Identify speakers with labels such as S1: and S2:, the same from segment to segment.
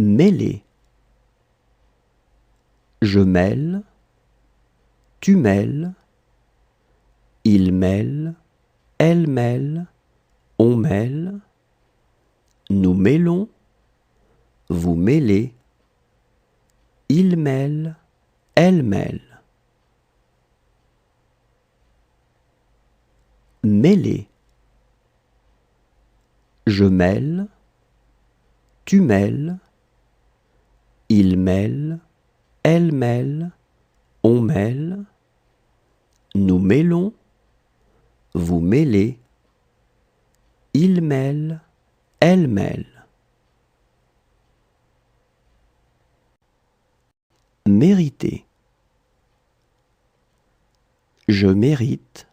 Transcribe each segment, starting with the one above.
S1: mêler. Je mêle, tu mêles, il mêle, elle mêle, on mêle, nous mêlons, vous mêlez, il mêle, elle mêle. Mêler. Je mêle, tu mêles, il mêle, elle mêle, on mêle, nous mêlons, vous mêlez, il mêle, elle mêle. Mériter. Je mérite,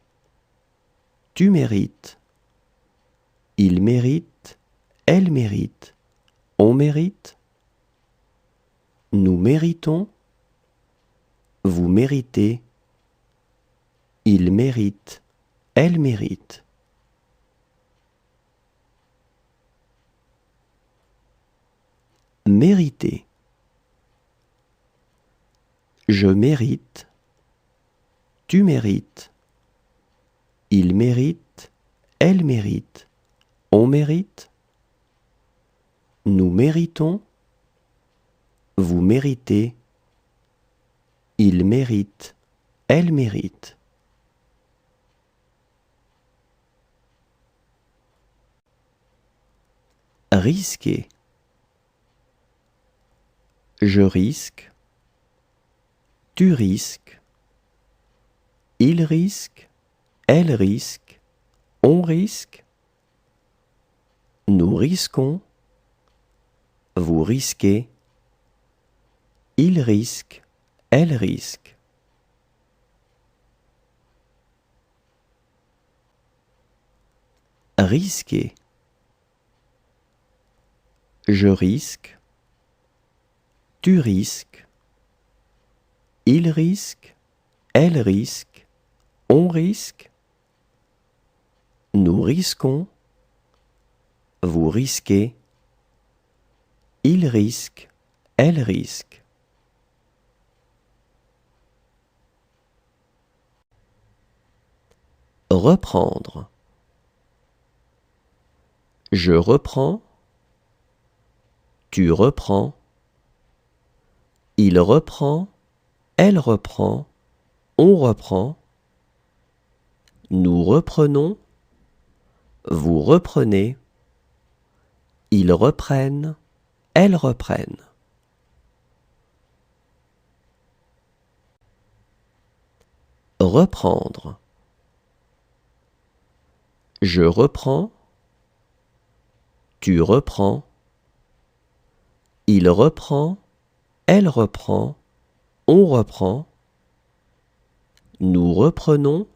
S1: tu mérites, il mérite, elle mérite, on mérite, nous méritons, vous méritez, il mérite, elle mérite. Mériter. Je mérite, tu mérites, il mérite, elle mérite, on mérite, nous méritons, vous méritez, il mérite, elle mérite. Risquer. Je risque, tu risques, il risque, elle risque, on risque, nous risquons, vous risquez, il risque, elle risque. Risquer. Je risque, tu risques, il risque, elle risque, on risque, nous risquons, vous risquez, il risque, elle risque. Reprendre. Je reprends, tu reprends, il reprend, elle reprend, on reprend, nous reprenons, vous reprenez, ils reprennent, elles reprennent. Reprendre. Je reprends, tu reprends, il reprend, elle reprend, on reprend, nous reprenons,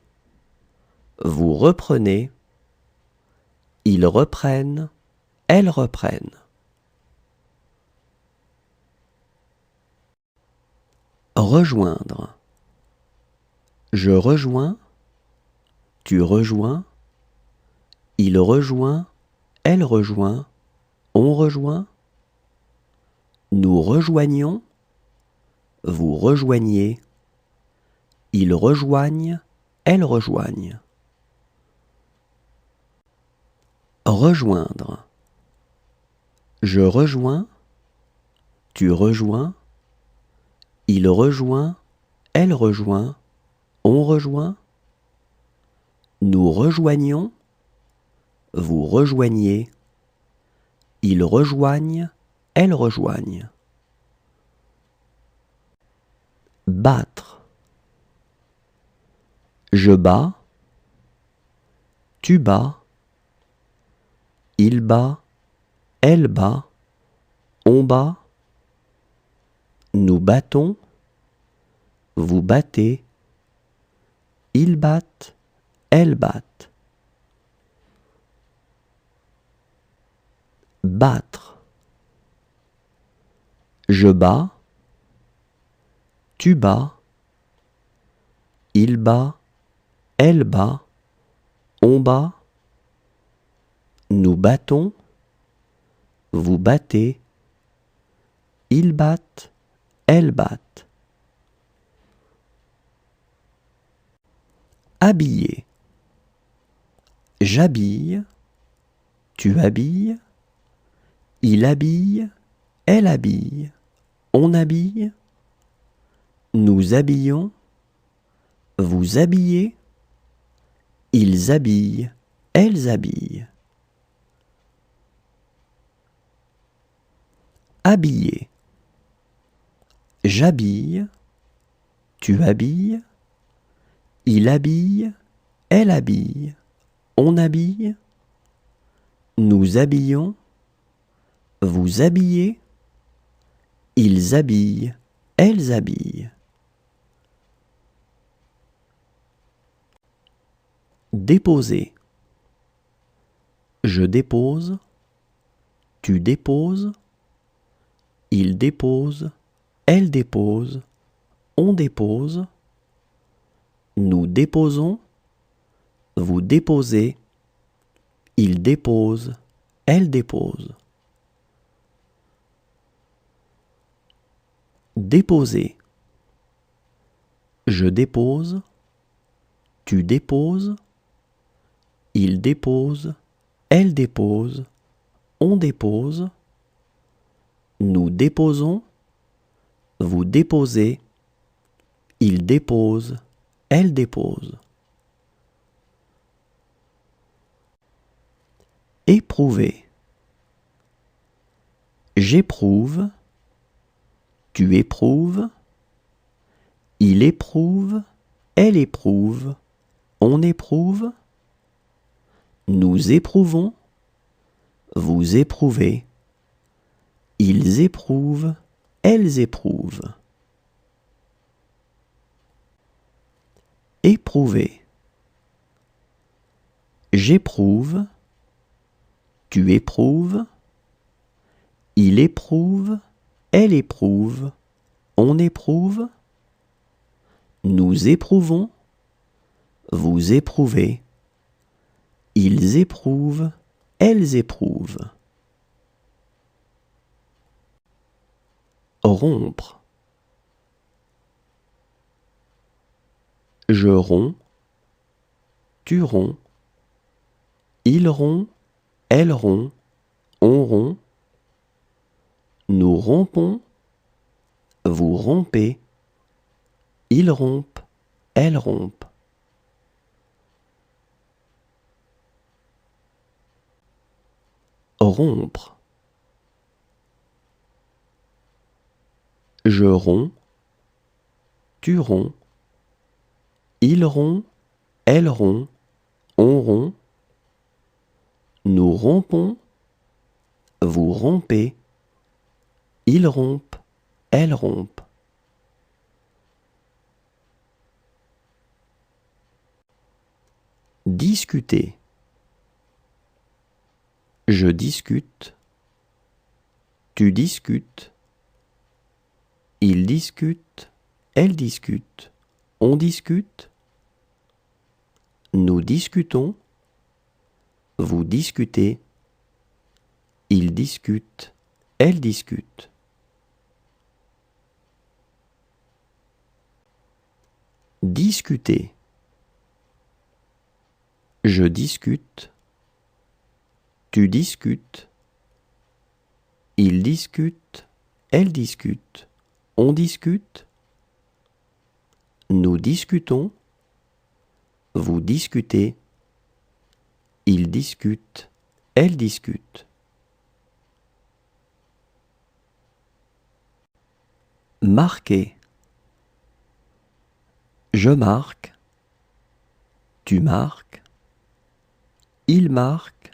S1: vous reprenez, ils reprennent, elles reprennent. Rejoindre. Je rejoins, tu rejoins, il rejoint, elle rejoint, on rejoint, nous rejoignons, vous rejoignez, ils rejoignent, elles rejoignent. Rejoindre. Je rejoins, tu rejoins, il rejoint, elle rejoint, on rejoint, nous rejoignons, vous rejoignez, ils rejoignent, elles rejoignent. Battre. Je bats, tu bats, il bat, elle bat, on bat, nous battons, vous battez, ils battent, elles battent. Battre. Je bats, tu bats, il bat, elle bat, on bat, nous battons, vous battez, Ils battent, elles battent. Habiller. J'habille, tu habilles, il habille, elle habille, on habille, nous habillons, vous habillez, ils habillent, elles habillent. Habiller. J'habille, tu habilles, il habille, elle habille, on habille, nous habillons, vous habillez, ils habillent, elles habillent. Déposer. Je dépose, tu déposes, il dépose, elle dépose, on dépose, nous déposons, vous déposez, il dépose, elle dépose. Déposer. Je dépose, tu déposes, il dépose, elle dépose, on dépose, nous déposons, vous déposez, il dépose, elle dépose. Éprouver. J'éprouve, tu éprouves, il éprouve, elle éprouve, on éprouve, nous éprouvons, vous éprouvez, ils éprouvent, elles éprouvent. Éprouver. J'éprouve, tu éprouves, il éprouve, elle éprouve, on éprouve, nous éprouvons, vous éprouvez, ils éprouvent, elles éprouvent. Rompre. Je romps, tu romps, il rompt, elle rompt, on rompt, nous rompons, vous rompez, ils rompent, elles rompent. Rompre. Je romps, tu romps, il rompt, elle rompt, on rompt, nous rompons, vous rompez, ils rompent, elles rompent. Discuter. Je discute, tu discutes, il discute, elle discute, on discute, nous discutons, vous discutez, il discute, elle discute. Discuter. Je discute, tu discutes, il discute, elle discute, on discute, nous discutons, vous discutez, il discute, elle discute. Marquer. Je marque, tu marques, il marque,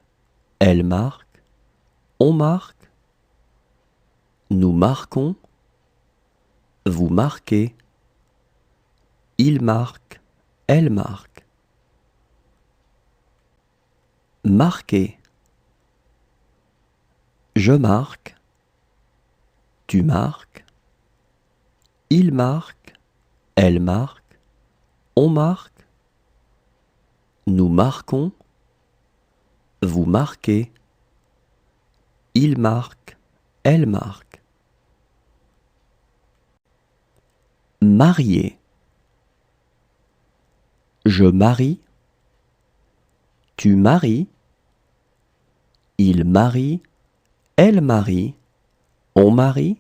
S1: elle marque, on marque, nous marquons, vous marquez, il marque, elle marque. Marquer. Je marque, tu marques, il marque, elle marque, on marque, nous marquons, vous marquez, il marque, elle marque. marier. Je marie, tu maries, il marie, elle marie, on marie,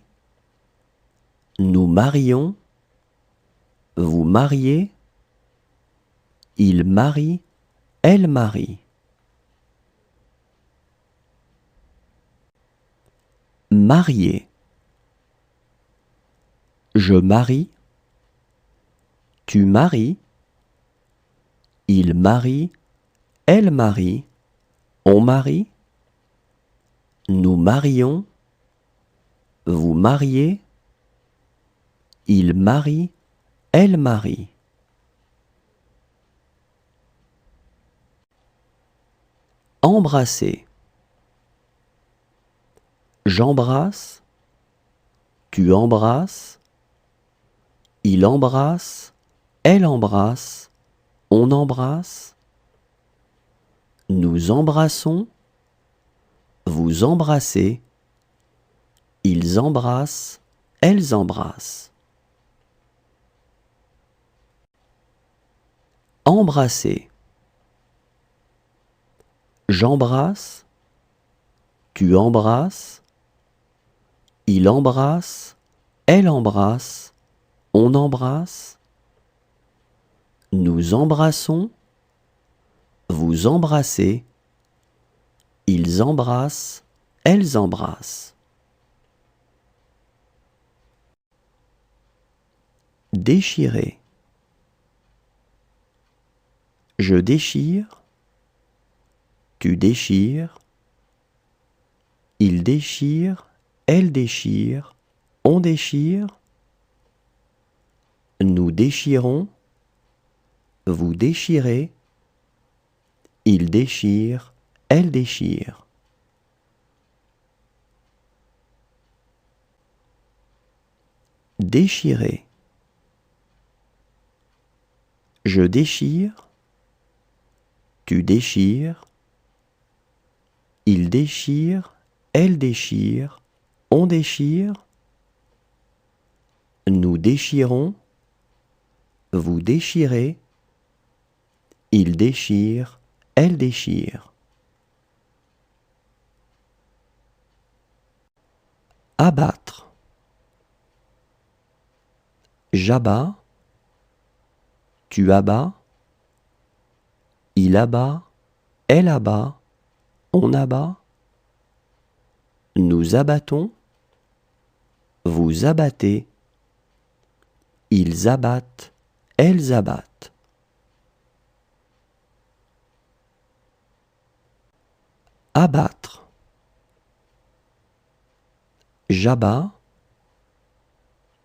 S1: nous marions, vous mariez, il marie, elle marie. Marier. Je marie, tu maries, il marie, elle marie, on marie, nous marions, vous mariez, il marie, elle marie. Embrasser. J'embrasse, tu embrasses, il embrasse, elle embrasse, on embrasse, nous embrassons, vous embrassez, ils embrassent, elles embrassent. Embrasser. J'embrasse, tu embrasses, il embrasse, elle embrasse, on embrasse, nous embrassons, vous embrassez, ils embrassent, elles embrassent. Déchirer. Je déchire, tu déchires, il déchire, elle déchire, on déchire, nous déchirons, vous déchirez, il déchire, elle déchire. Déchirer. Je déchire, tu déchires, il déchire, elle déchire, on déchire, nous déchirons, vous déchirez, il déchire, elle déchire. Abattre. J'abats, tu abats, il abat, elle abat, on abat, nous abattons, vous abattez, ils abattent, elles abattent. Abattre. J'abats,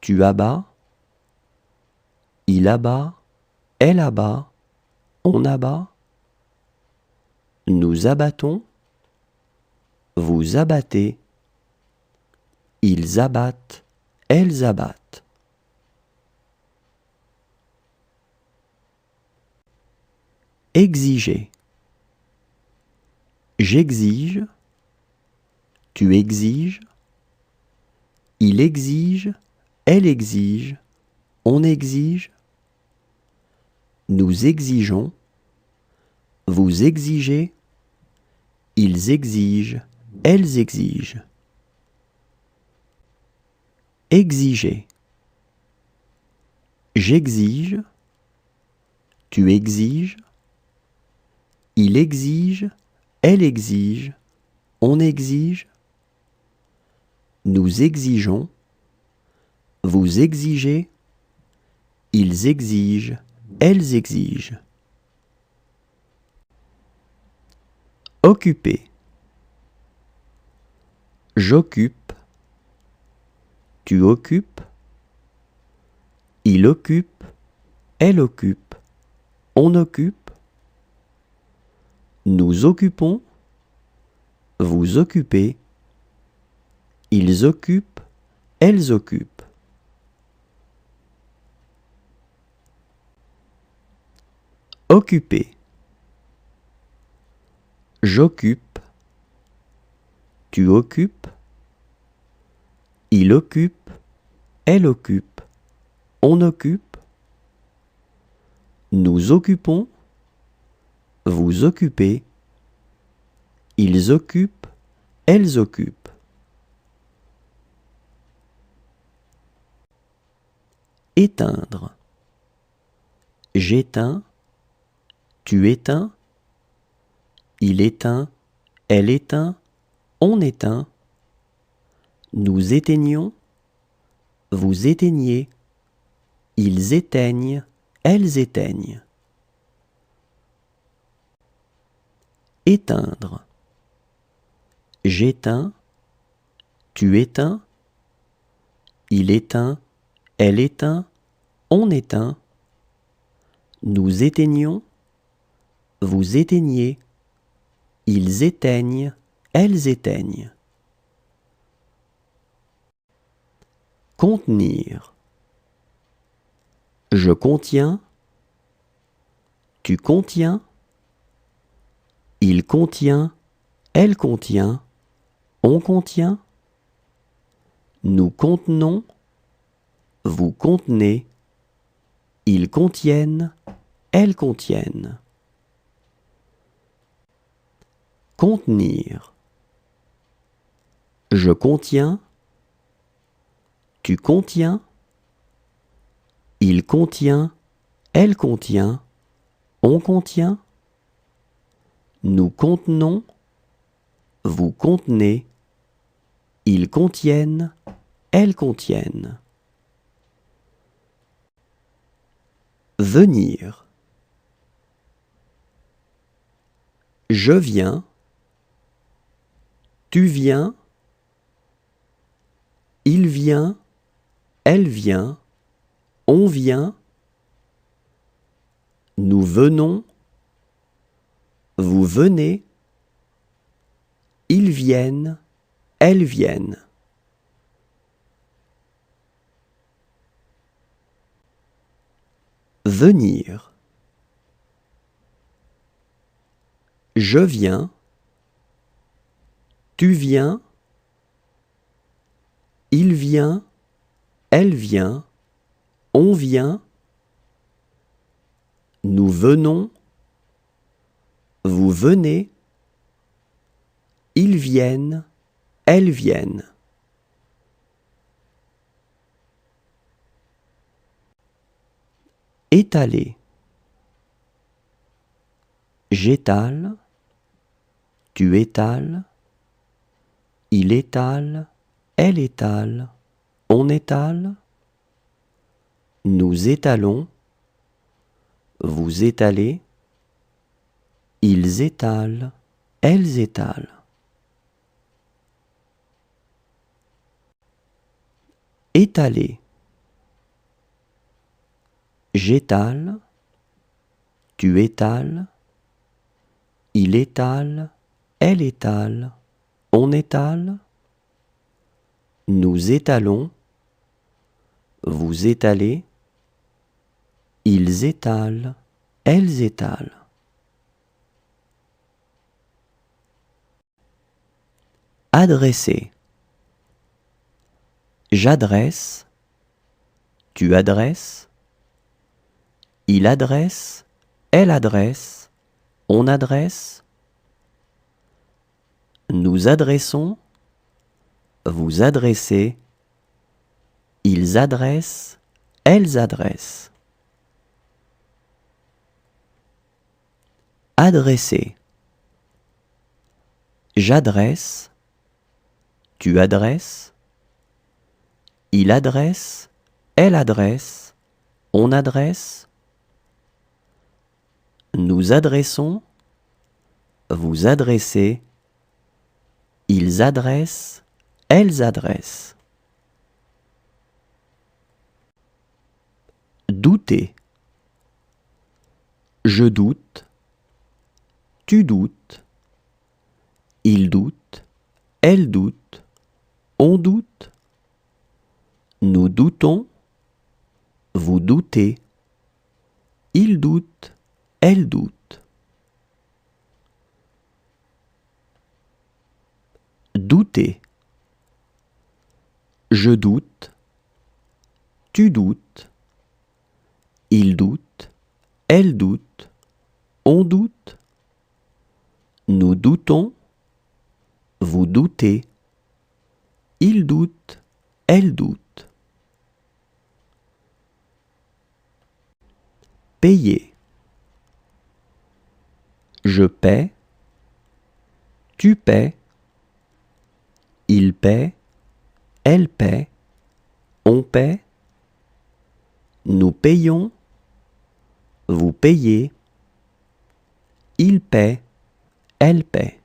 S1: tu abats, il abat, elle abat, on abat, nous abattons, vous abattez, ils abattent, elles abattent. Exiger. J'exige, tu exiges, il exige, elle exige, on exige, nous exigeons, vous exigez, ils exigent, elles exigent. Exiger. J'exige, tu exiges, il exige, elle exige, on exige, nous exigeons, vous exigez, ils exigent, elles exigent. Occuper. J'occupe, tu occupes, il occupe, elle occupe, on occupe, nous occupons, vous occupez, ils occupent, elles occupent. Occuper. J'occupe, tu occupes, il occupe, elle occupe, on occupe, nous occupons, vous occupez, ils occupent, elles occupent. Éteindre. J'éteins, tu éteins, il éteint, elle éteint, on éteint, nous éteignons, vous éteignez, ils éteignent, elles éteignent. Éteindre. J'éteins, tu éteins, il éteint, elle éteint, on éteint, nous éteignons, vous éteignez, ils éteignent, elles éteignent. Contenir. Je contiens, tu contiens, il contient, elle contient, on contient, nous contenons, vous contenez, ils contiennent, elles contiennent. Contenir. Je contiens, tu contiens, il contient, elle contient, on contient, nous contenons, vous contenez, ils contiennent, elles contiennent. Venir. Je viens, tu viens, il vient, elle vient, on vient, nous venons, vous venez, ils viennent, elles viennent. Venir. Je viens, tu viens, il vient, elle vient, on vient, nous venons, vous venez, ils viennent, elles viennent. Étaler. J'étale, tu étales, il étale, elle étale, on étale, nous étalons, vous étalez, ils étalent, elles étalent. Étaler. J'étale, tu étales, il étale, elle étale, on étale, nous étalons, vous étalez, ils étalent, elles étalent. Adresser. J'adresse, tu adresses, il adresse, elle adresse, on adresse, nous adressons, vous adressez, ils adressent, elles adressent. Adresser. J'adresse, tu adresses, il adresse, elle adresse, on adresse, nous adressons, vous adressez, ils adressent, elles adressent. Douter. Je doute, tu doutes, il doute, elle doute, on doute, nous doutons, vous doutez, il doute, elle doute. Douter. Je doute, tu doutes, Il doute, elle doute, on doute. Nous doutons, vous doutez. Il doute, elle doute. Payer. Je paie, tu paies, il paie, elle paie, on paie, nous payons, vous payez, il paie, elle paie.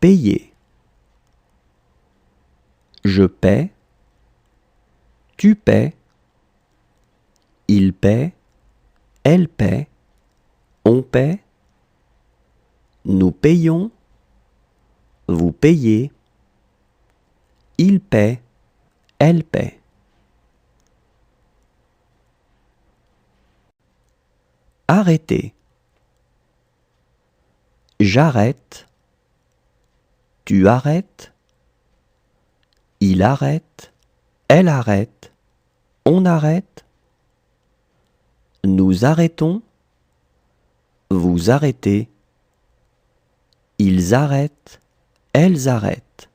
S1: Payer. Je paie, tu paies, il paie, elle paie, on paie, nous payons, vous payez, il paie, elle paie. Arrêter. J'arrête, tu arrêtes, il arrête, elle arrête, on arrête, nous arrêtons, vous arrêtez, ils arrêtent, elles arrêtent.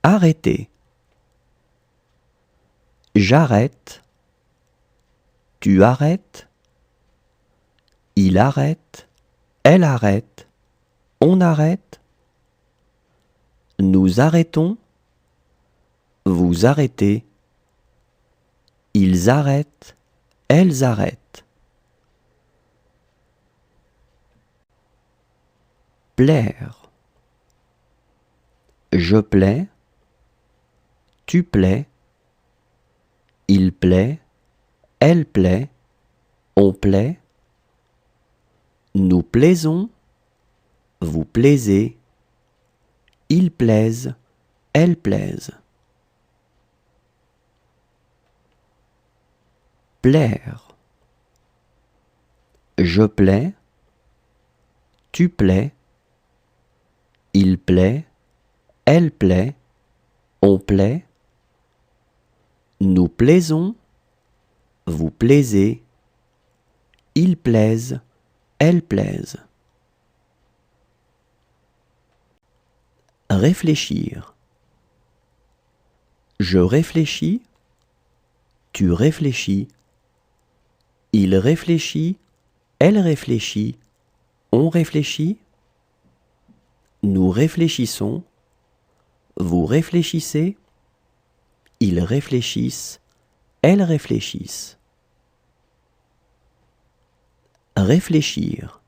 S1: Arrêter. J'arrête, tu arrêtes, il arrête, elle arrête, on arrête, nous arrêtons, vous arrêtez, ils arrêtent, elles arrêtent. Plaire. Je plais, tu plais, il plaît, elle plaît, on plaît, nous plaisons, vous plaisez, ils plaisent, elles plaisent. Plaire. Je plais, tu plais, il plaît, elle plaît, on plaît, nous plaisons, vous plaisez, ils plaisent, elles plaisent. Réfléchir. Je réfléchis, tu réfléchis, il réfléchit, elle réfléchit, on réfléchit, nous réfléchissons, vous réfléchissez, ils réfléchissent, elles réfléchissent. Réfléchir.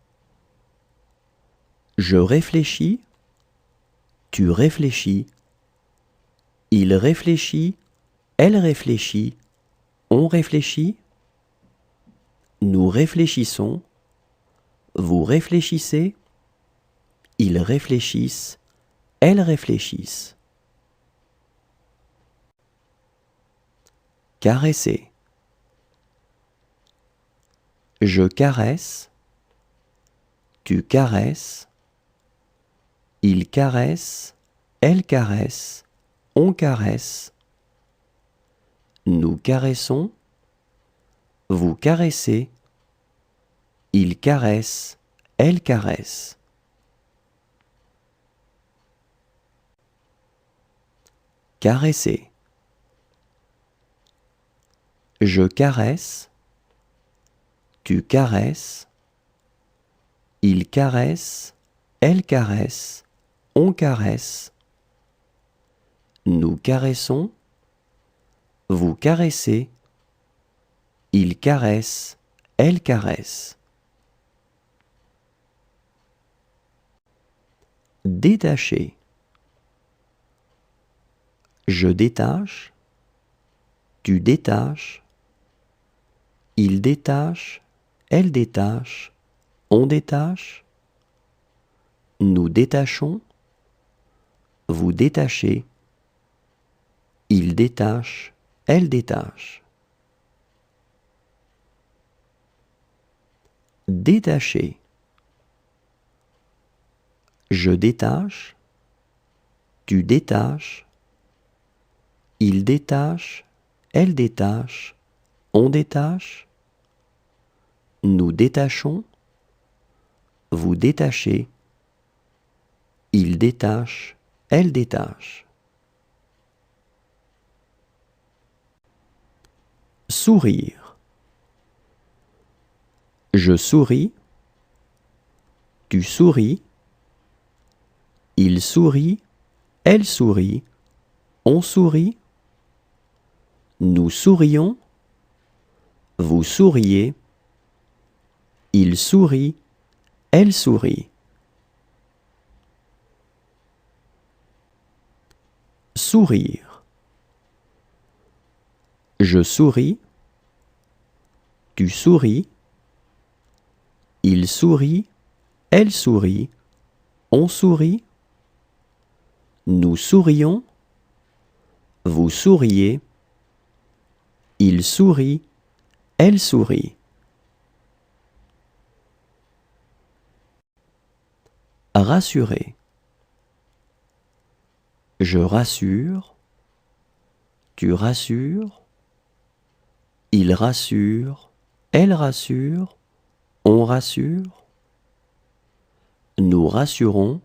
S1: Je réfléchis, tu réfléchis, il réfléchit, elle réfléchit, on réfléchit, nous réfléchissons, vous réfléchissez, ils réfléchissent, elles réfléchissent. Caresser. Je caresse, tu caresses, il caresse, elle caresse, on caresse, nous caressons, vous caressez, il caresse, elle caresse. Caresser. Je caresse, tu caresses, il caresse, elle caresse, on caresse, nous caressons, vous caressez, il caresse, elle caresse. Détacher. Je détache, tu détaches, il détache, elle détache, on détache, nous détachons, vous détachez, il détache, elle détache. Détacher. Je détache, tu détaches, il détache, elle détache, on détache, nous détachons, vous détachez, il détache, elle détache. Sourire. Je souris, tu souris, il sourit, elle sourit, on sourit, nous sourions, vous souriez, il sourit, elle sourit. Sourire. Je souris, tu souris, il sourit, elle sourit, on sourit, nous sourions, vous souriez, il sourit, elle sourit. Rassurer. Je rassure, tu rassures, il rassure, elle rassure, on rassure, nous rassurons,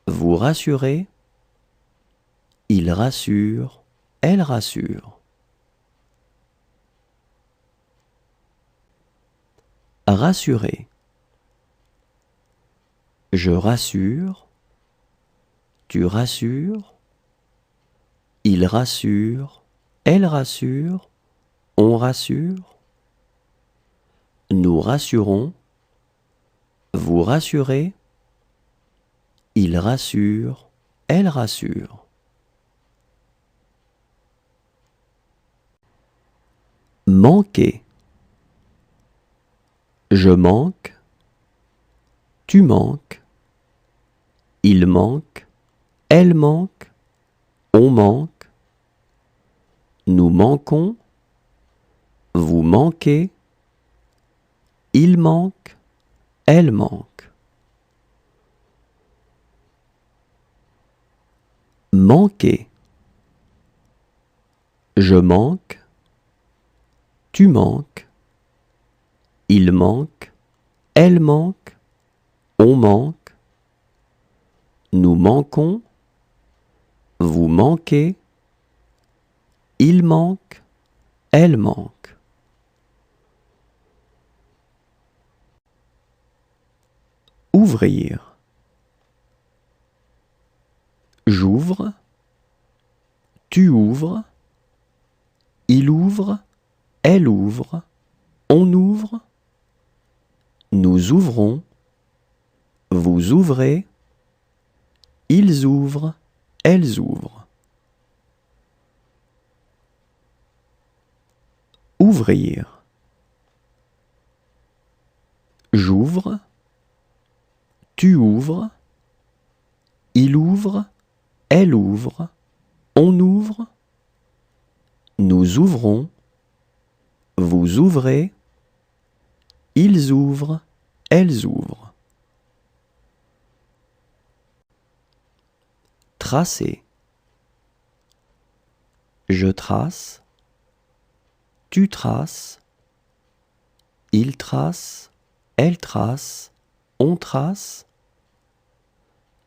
S1: vous rassurez, il rassure, elle rassure. Rassurer. Je rassure, tu rassures, il rassure, elle rassure, on rassure, nous rassurons, vous rassurez, il rassure, elle rassure. Manquer. Je manque, tu manques, il manque, elle manque, on manque, nous manquons, vous manquez, il manque, elle manque. Manquer. Je manque, tu manques, il manque, elle manque, on manque, nous manquons, vous manquez, il manque, elle manque. Ouvrir. J'ouvre, tu ouvres, il ouvre, elle ouvre, on ouvre, nous ouvrons, vous ouvrez, ils ouvrent, elles ouvrent. Ouvrir. J'ouvre, tu ouvres, il ouvre, elle ouvre, on ouvre, nous ouvrons, vous ouvrez, ils ouvrent, elles ouvrent. Tracer. Je trace, tu traces, il trace, elle trace, on trace,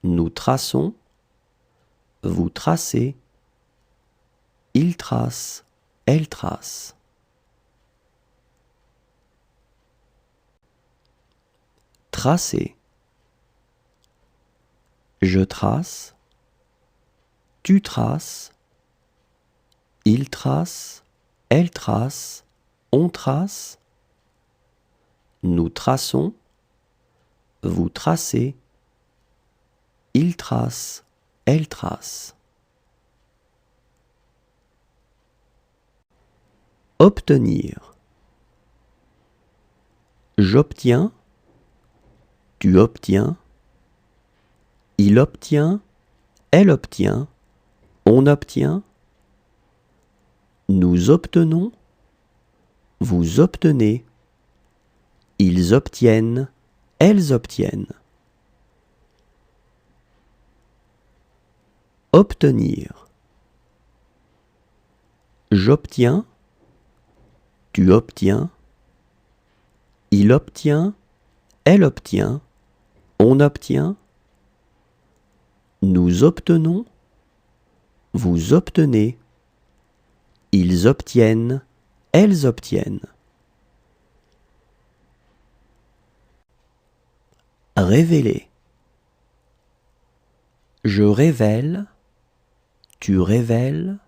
S1: nous traçons, vous tracez, il trace, elle trace. Tracer. Je trace, tu traces, il trace, elle trace, on trace, nous traçons, vous tracez, il trace, elle trace. Obtenir. J'obtiens, tu obtiens, il obtient, elle obtient, on obtient, nous obtenons, vous obtenez, ils obtiennent, elles obtiennent. obtenir. J'obtiens, tu obtiens, il obtient, elle obtient, on obtient, nous obtenons, vous obtenez, ils obtiennent, elles obtiennent. Révéler. Je révèle, tu révèles,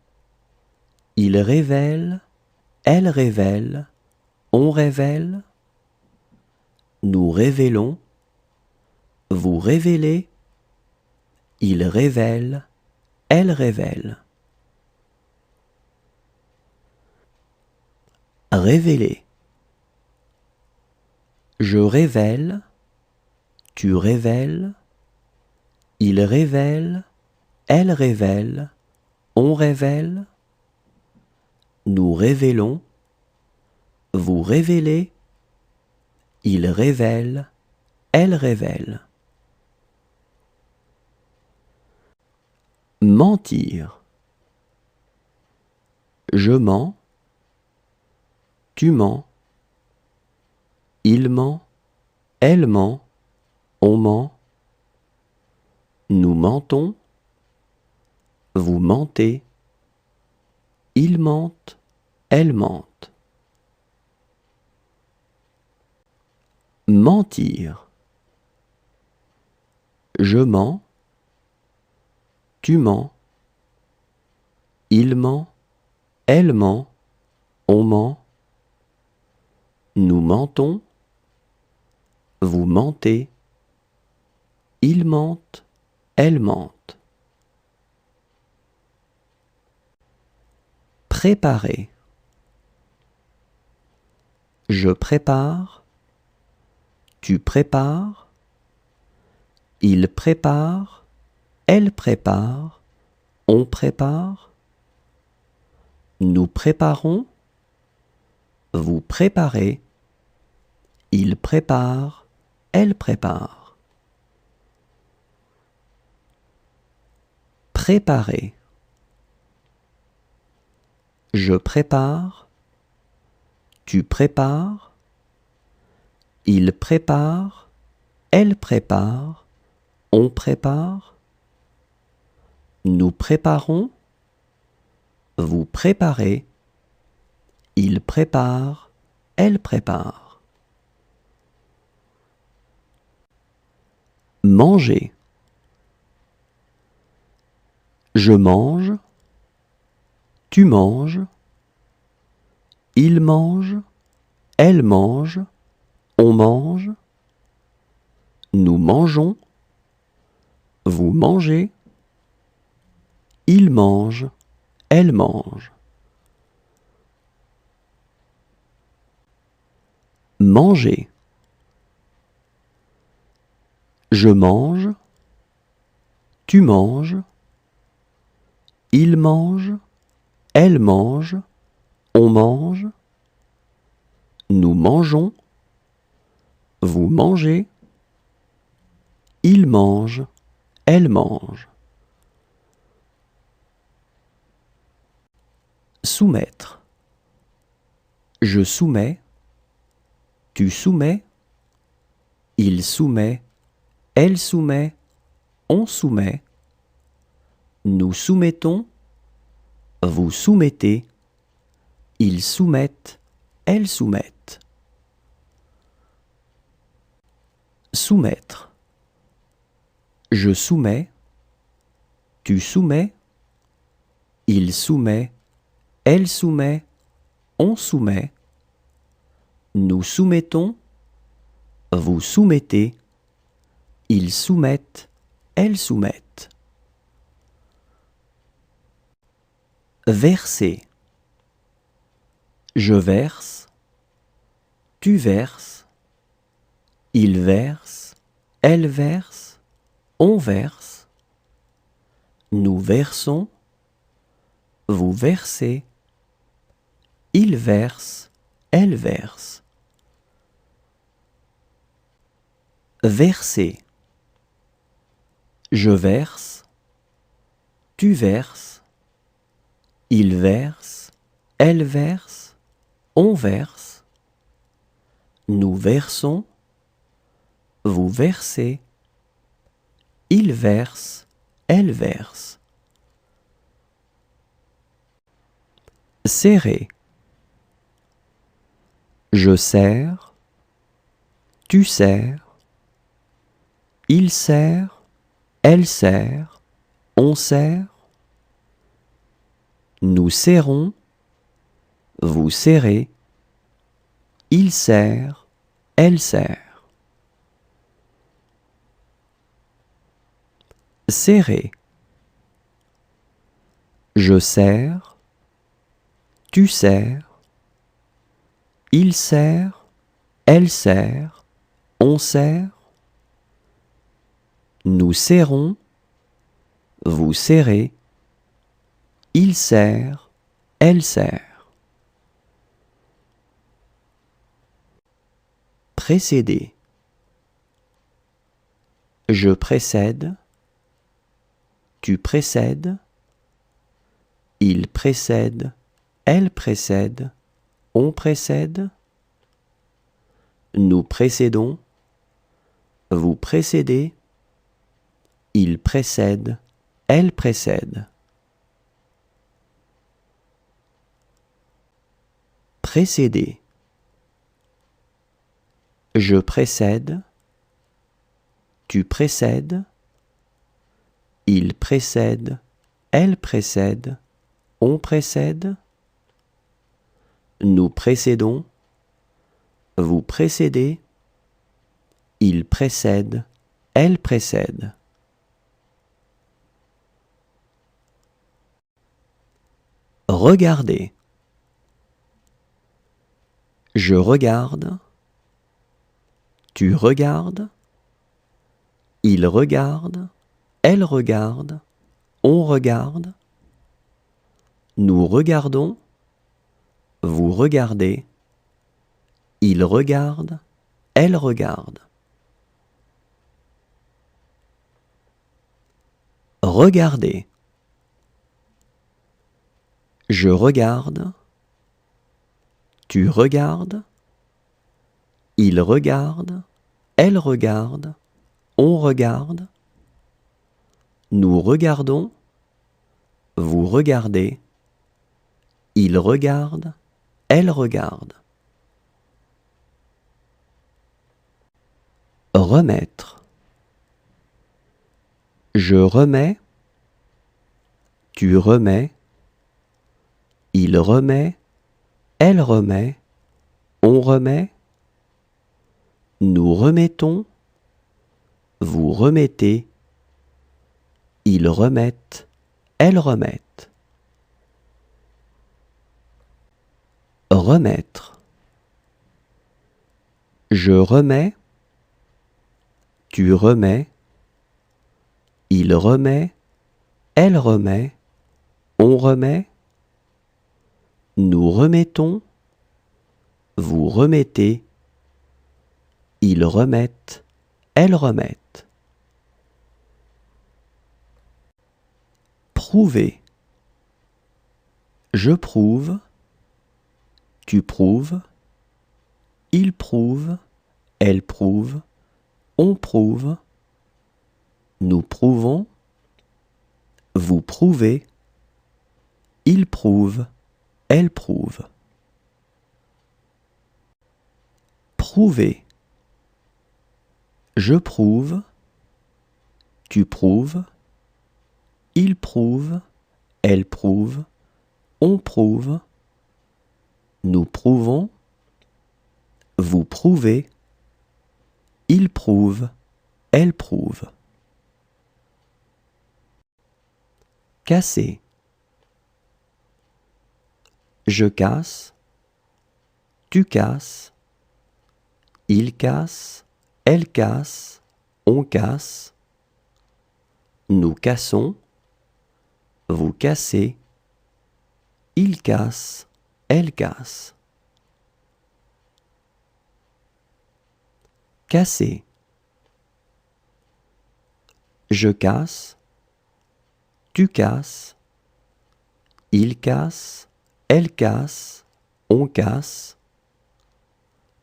S1: il révèle, elle révèle, on révèle, nous révélons, vous révélez, il révèle, elle révèle. Révéler. Je révèle, tu révèles, il révèle, elle révèle, on révèle, nous révélons, vous révélez, il révèle, elle révèle. Mentir. Je mens, tu mens, il ment, elle ment, on ment, nous mentons, vous mentez, il mente, elle mente. Mentir. Je mens, tu mens, il ment, elle ment, on ment, nous mentons, vous mentez, il mente, elle mente. Préparer. Je prépare, tu prépares, il prépare, elle prépare, on prépare, nous préparons, vous préparez, il prépare, elle prépare. Préparer. Je prépare, tu prépares, il prépare, elle prépare, on prépare, nous préparons, vous préparez, il prépare, elle prépare. Manger. Je mange, tu manges, il mange, elle mange, on mange, nous mangeons, vous mangez, il mange, elle mange. Manger. Je mange, tu manges, il mange, elle mange, on mange, nous mangeons, vous mangez, il mange, elle mange. Soumettre. Je soumets, tu soumets, il soumet, elle soumet, on soumet, nous soumettons, vous soumettez, ils soumettent, elles soumettent. Soumettre. Je soumets, tu soumets, il soumet, elle soumet, on soumet, nous soumettons, vous soumettez, ils soumettent, elles soumettent. Verser. Je verse, tu verses, il verse, elle verse, on verse, nous versons, vous versez, il verse, elle verse. Verser. Je verse, Tu verses, il verse, elle verse, on verse, nous versons, vous versez, il verse, elle verse. Serrer. Je serre, tu serres, il serre, elle serre, on serre, nous serrons, vous serrez, il serre, elle serre. Serrer. Je serre, tu serres, il serre, elle serre, on serre, nous serrons, vous serrez, il serre, elle serre. Précéder. Je précède, tu précèdes, il précède, elle précède, on précède, nous précédons, vous précédez, il précède, elle précède. Précéder. Je précède, tu précèdes, il précède, elle précède, on précède, nous précédons, vous précédez, il précède, elle précède. Regardez. Je regarde, tu regardes, il regarde, elle regarde, on regarde, nous regardons, vous regardez, il regarde, elle regarde. Regardez. Je regarde, tu regardes, il regarde, elle regarde, on regarde, nous regardons, vous regardez, il regarde, elle regarde. Remettre. Je remets, tu remets, il remet, elle remet, on remet, nous remettons, vous remettez, ils remettent, elles remettent. Remettre. Je remets, tu remets, il remet, elle remet, on remet, nous remettons, vous remettez, ils remettent, elles remettent. Prouver. Je prouve, tu prouves, il prouve, elle prouve, on prouve, nous prouvons, vous prouvez, il prouve, elle prouve. Prouver. Je prouve, tu prouves, il prouve, elle prouve, on prouve, nous prouvons, vous prouvez, il prouve, elle prouve. Casser. Je casse, tu casses, il casse, elle casse, on casse, nous cassons, vous cassez, il casse, elle casse. Casser. Je casse, tu casses, il casse, elle casse, on casse,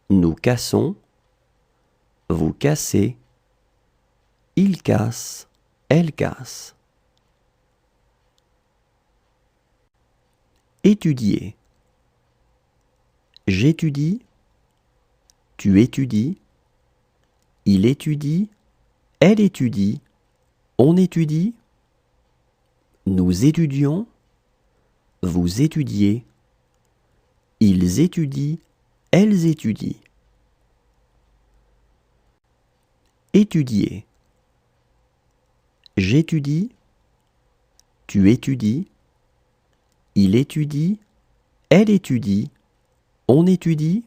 S1: nous cassons, vous cassez, il casse, elle casse. Étudier. J'étudie, tu étudies, il étudie, elle étudie, on étudie, nous étudions, vous étudiez, ils étudient, elles étudient. Étudier. J'étudie, tu étudies, il étudie, elle étudie, on étudie,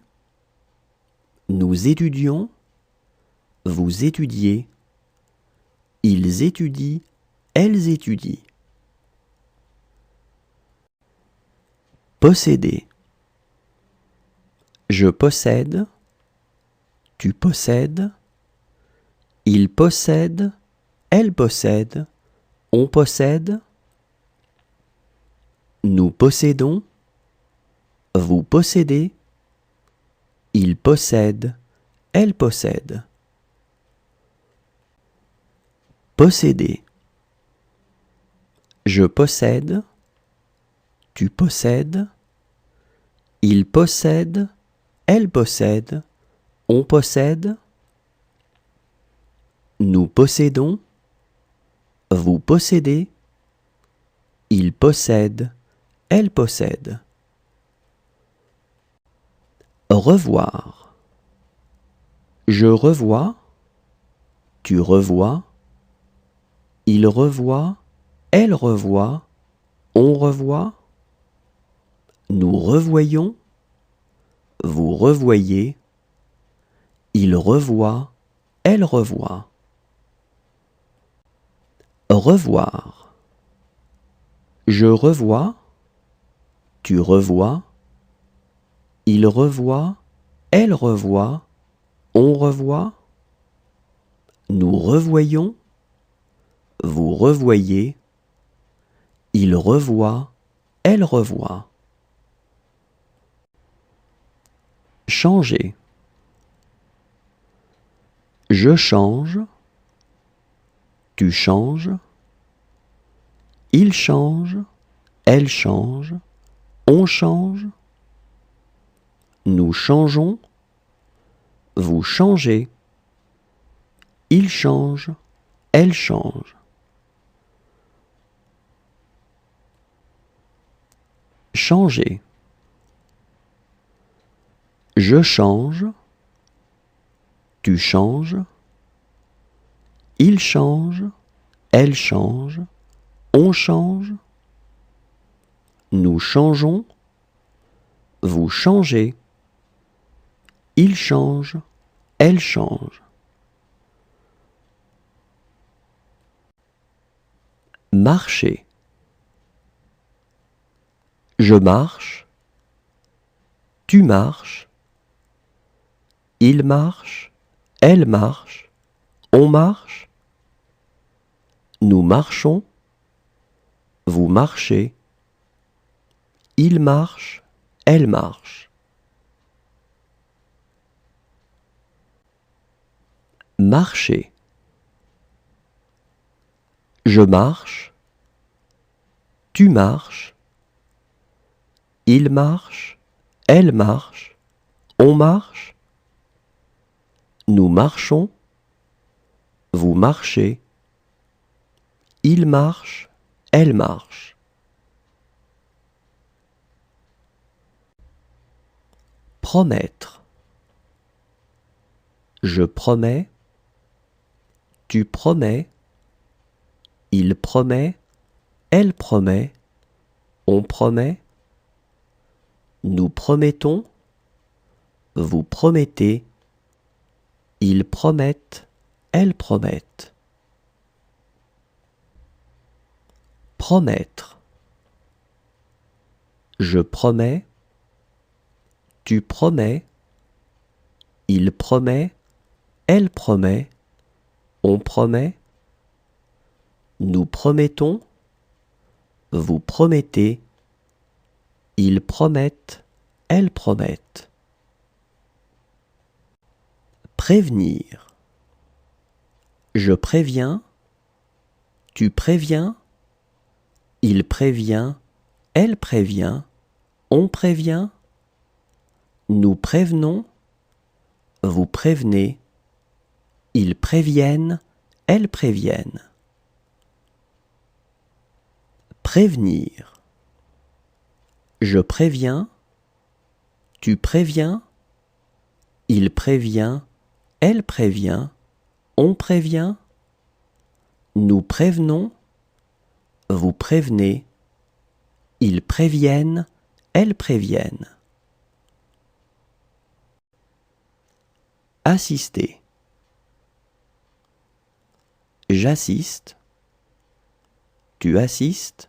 S1: nous étudions, vous étudiez, ils étudient, elles étudient. Posséder. Je possède, tu possèdes, il possède, elle possède, on possède, nous possédons, vous possédez, il possède, elle possède. Posséder. Je possède, tu possèdes, il possède, elle possède, on possède, nous possédons, vous possédez, il possède, elle possède. Revoir. Je revois, tu revois, il revoit, elle revoit, on revoit, nous revoyons, vous revoyez, il revoit, elle revoit. Revoir. Je revois, tu revois, il revoit, elle revoit, on revoit, nous revoyons, vous revoyez, il revoit, elle revoit. Changer. Je change, tu changes, il change, elle change, on change, nous changeons, vous changez, il change, elle change. Changer. Je change, tu changes, il change, elle change, on change, nous changeons, vous changez, il change, elle change. Marcher. Je marche, tu marches, il marche, elle marche, on marche, nous marchons, vous marchez, il marche, elle marche. Marcher. Je marche, tu marches, il marche, elle marche, on marche, nous marchons, vous marchez, il marche, elle marche. Promettre. Je promets, tu promets, il promet, elle promet, on promet, nous promettons, vous promettez, ils promettent, elles promettent. Promettre. Je promets, tu promets, il promet, elle promet, on promet, nous promettons, vous promettez, ils promettent, elles promettent. Prévenir. Je préviens, tu préviens, il prévient, elle prévient, on prévient, nous prévenons, vous prévenez, ils préviennent, elles préviennent. Prévenir. Je préviens, tu préviens, il prévient, elle prévient, on prévient, nous prévenons, vous prévenez, ils préviennent, elles préviennent. Assister. J'assiste, tu assistes,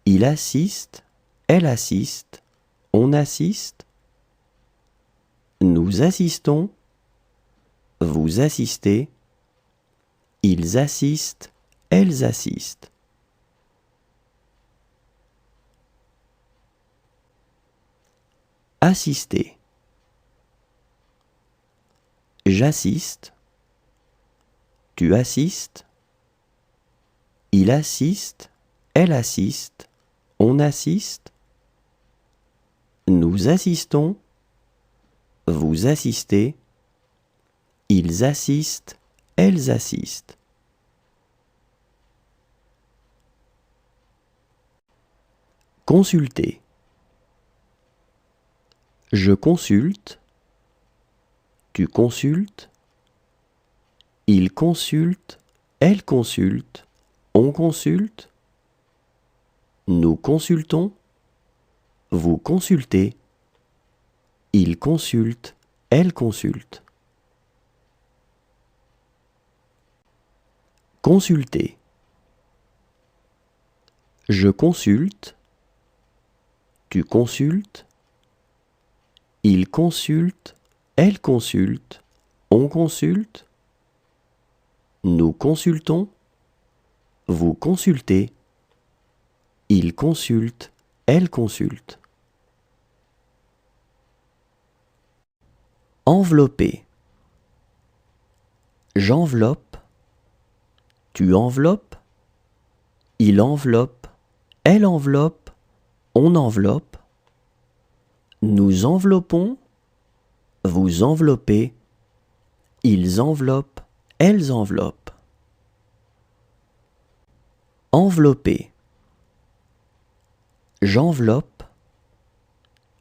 S1: il assiste, elle assiste, on assiste, nous assistons, vous assistez, ils assistent, elles assistent. Assister. J'assiste, tu assistes, il assiste, elle assiste, on assiste, nous assistons, vous assistez, ils assistent, elles assistent. Consulter. Je consulte, tu consultes, il consulte, elle consulte, on consulte, nous consultons, vous consultez, il consulte, elle consulte. Consulter. Je consulte, tu consultes, il consulte, elle consulte, on consulte, nous consultons, vous consultez, il consulte, elle consulte. Envelopper. J'enveloppe, tu enveloppes, il enveloppe, elle enveloppe, on enveloppe, nous enveloppons, vous enveloppez, ils enveloppent, elles enveloppent. Envelopper. J'enveloppe,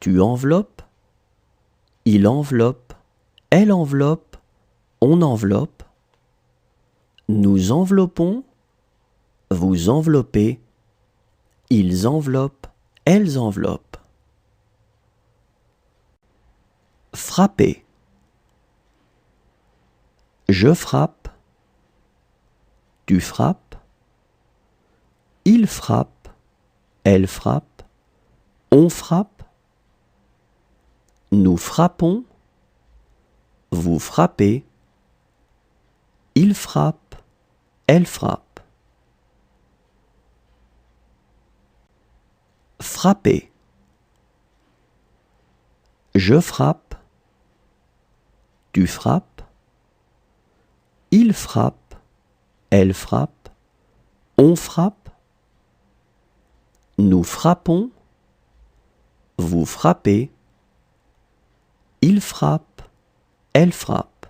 S1: tu enveloppes, il enveloppe, elle enveloppe, on enveloppe, nous enveloppons, vous enveloppez, ils enveloppent, elles enveloppent. Frapper. Je frappe, tu frappes, il frappe, elle frappe, on frappe, nous frappons, vous frappez, il frappe, elle frappe. Frapper. Je frappe, tu frappes, il frappe, elle frappe, on frappe, nous frappons, vous frappez, il frappe, elle frappe.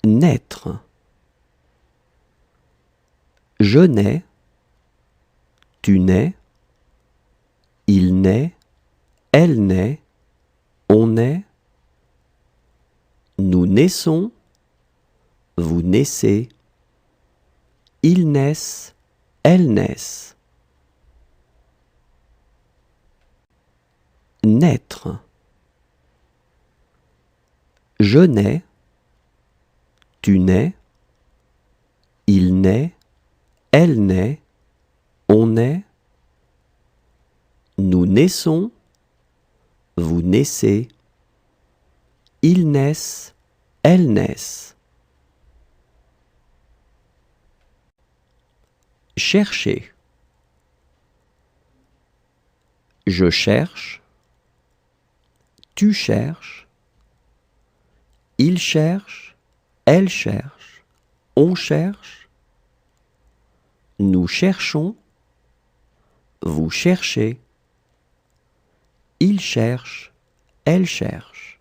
S1: Naître. Je nais, tu nais, il naît, elle naît, on naît, nous naissons, vous naissez, ils naissent, elles naissent. Naître. Je nais, tu nais, il naît, elle naît, on naît, nous naissons, vous naissez, ils naissent, elles naissent. Chercher. Je cherche. Tu cherches. Il cherche. Elle cherche. On cherche. Nous cherchons. Vous cherchez. Il cherche. Elle cherche.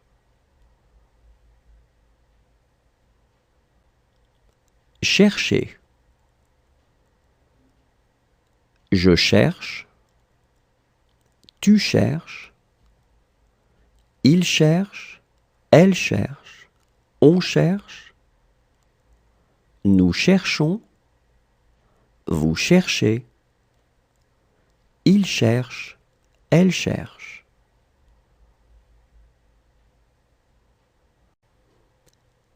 S1: Chercher. Je cherche. Tu cherches. Il cherche. Elle cherche. On cherche. Nous cherchons. Vous cherchez. Il cherche. Elle cherche.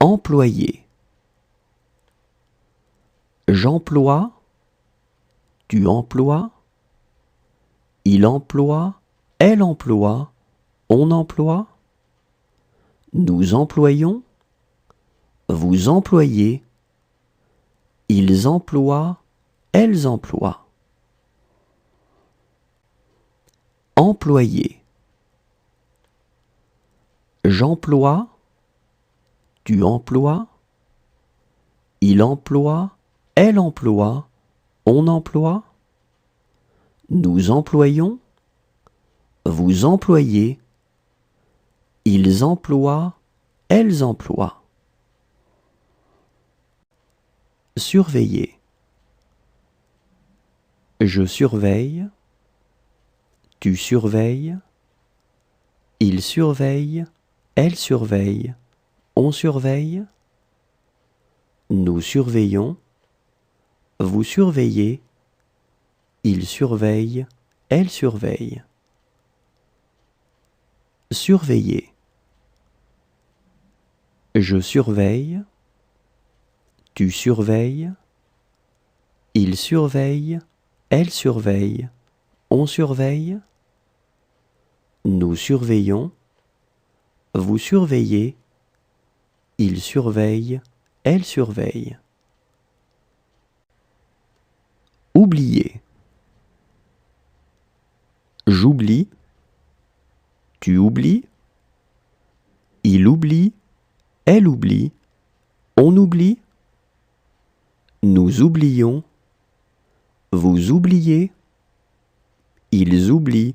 S1: Employer. J'emploie. Tu emploies. Il emploie. Elle emploie. On emploie. Nous employons. Vous employez. Ils emploient. Elles emploient. Employer. J'emploie. Tu emploies. Il emploie. Elle emploie. On emploie. Nous employons. Vous employez. Ils emploient. Elles emploient. Surveiller. Je surveille. Tu surveilles. Il surveille. Elle surveille. On surveille. Nous surveillons. Vous surveillez. Il surveille. Elle surveille. Surveiller. Je surveille. Tu surveilles. Il surveille. Elle surveille. On surveille. Nous surveillons. Vous surveillez. Il surveille. Elle surveille. Oublier. J'oublie. Tu oublies. Il oublie. Elle oublie. On oublie. Nous oublions. Vous oubliez. Ils oublient.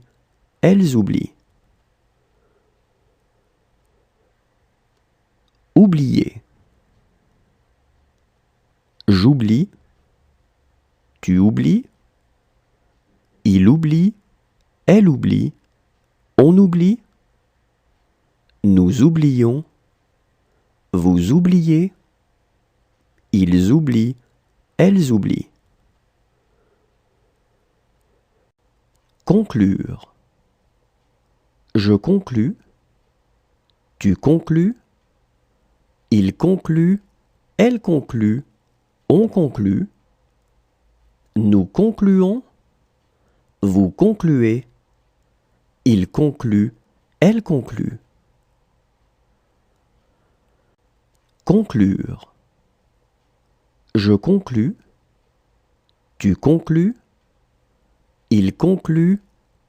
S1: Elles oublient. Oublier. J'oublie. Tu oublies. Il oublie. Elle oublie. On oublie. Nous oublions. Vous oubliez. Ils oublient. Elles oublient. Conclure. Je conclus. Tu conclus. Il conclut. Elle conclut. On conclut. Nous concluons. Vous concluez. Il conclut. Elle conclut. Conclure. Je conclus. Tu conclus. Il conclut.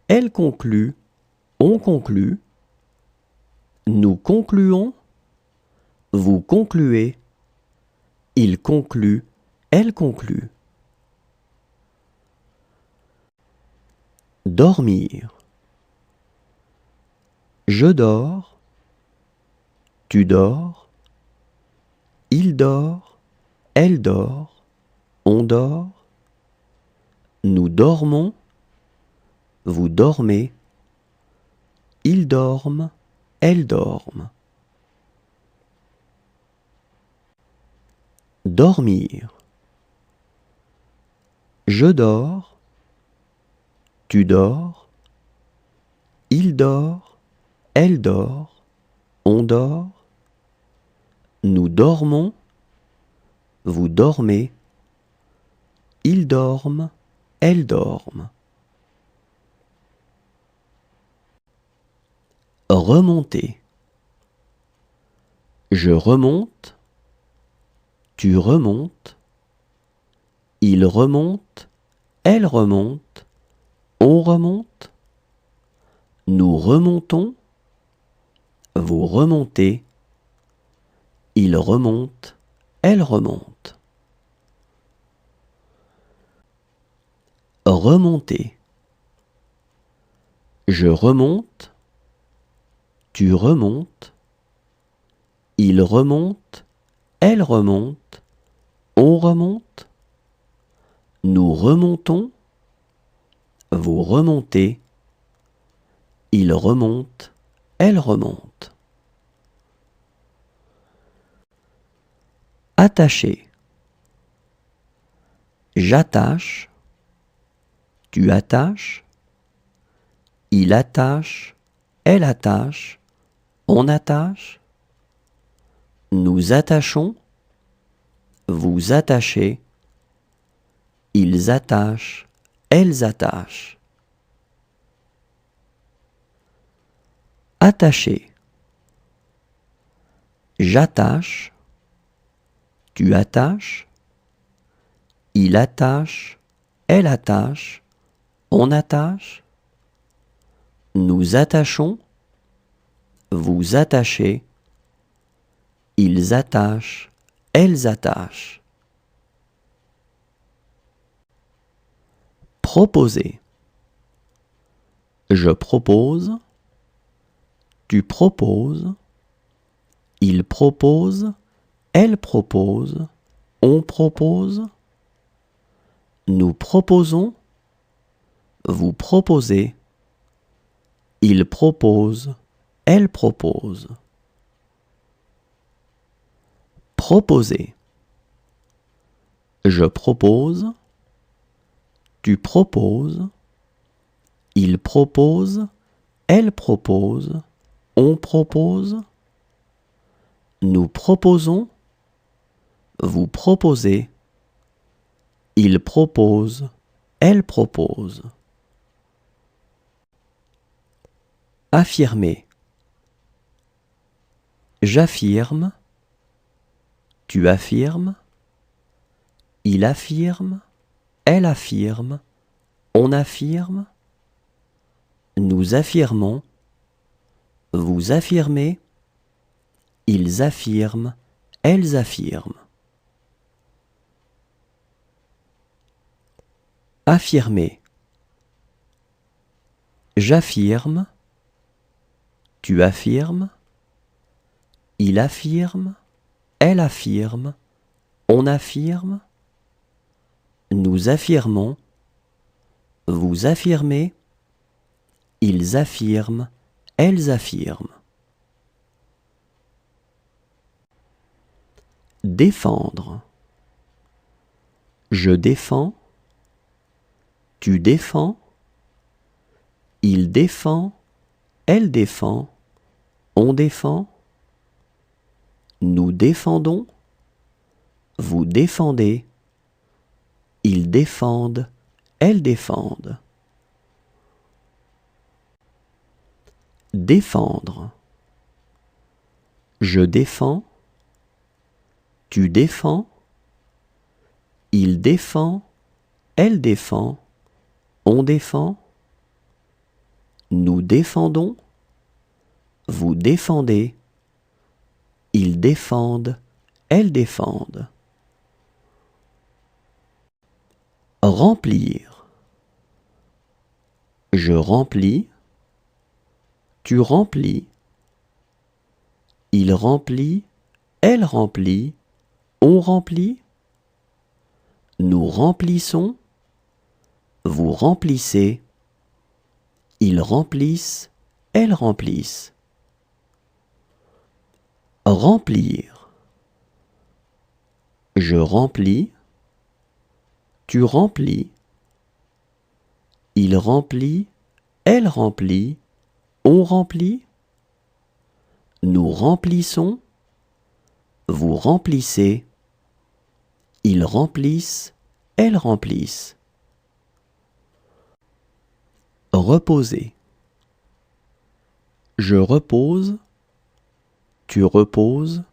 S1: Elle conclut. On conclut. Nous concluons. Vous concluez. Il conclut. Elle conclut. Dormir. Je dors. Tu dors. Il dort. Elle dort. On dort. Nous dormons. Vous dormez. Ils dorment. Elles dorment. Dormir. Je dors. Tu dors. Il dort. Elle dort. On dort. Nous dormons. Vous dormez. Ils dorment. Elles dorment. Remonter. Je remonte. Tu remontes. Il remonte. elle remonte, on remonte. Nous remontons, vous remontez. Il remonte, elle remonte. Remonter. Je remonte, tu remontes. Il remonte, elle remonte, on remonte. Nous remontons, vous remontez. Il remonte, elle remonte. Attacher. J'attache, tu attaches. Il attache, elle attache, on attache. Nous attachons, vous attachez. Ils attachent, elles attachent. Attacher. J'attache, tu attaches. Il attache, elle attache, on attache. Nous attachons, vous attachez. Ils attachent, elles attachent. Proposer. Je propose, tu proposes. Il propose, elle propose, on propose. Nous proposons, vous proposez. Il propose, elle propose. Proposer. Je propose, tu proposes. Il propose, elle propose, on propose. Nous proposons, vous proposez. Il propose, elle propose. Affirmer. J'affirme, tu affirmes. Il affirme, elle affirme, on affirme. Nous affirmons, vous affirmez. Ils affirment, elles affirment. Affirmer. J'affirme, tu affirmes. Il affirme, elle affirme, on affirme. Nous affirmons, vous affirmez. Ils affirment, elles affirment. Défendre. Je défends, tu défends. Il défend, elle défend, on défend. Nous défendons, vous défendez. Ils défendent, elles défendent. Défendre. Je défends, tu défends. Il défend, elle défend, on défend. Nous défendons, vous défendez. Ils défendent, elles défendent. Remplir. Je remplis, tu remplis. Il remplit, elle remplit, on remplit. Nous remplissons, vous remplissez. Ils remplissent, elles remplissent. Remplir. Je remplis, tu remplis. Il remplit, elle remplit, on remplit. Nous remplissons, vous remplissez. Ils remplissent, elles remplissent. Reposer. Je repose, tu reposes.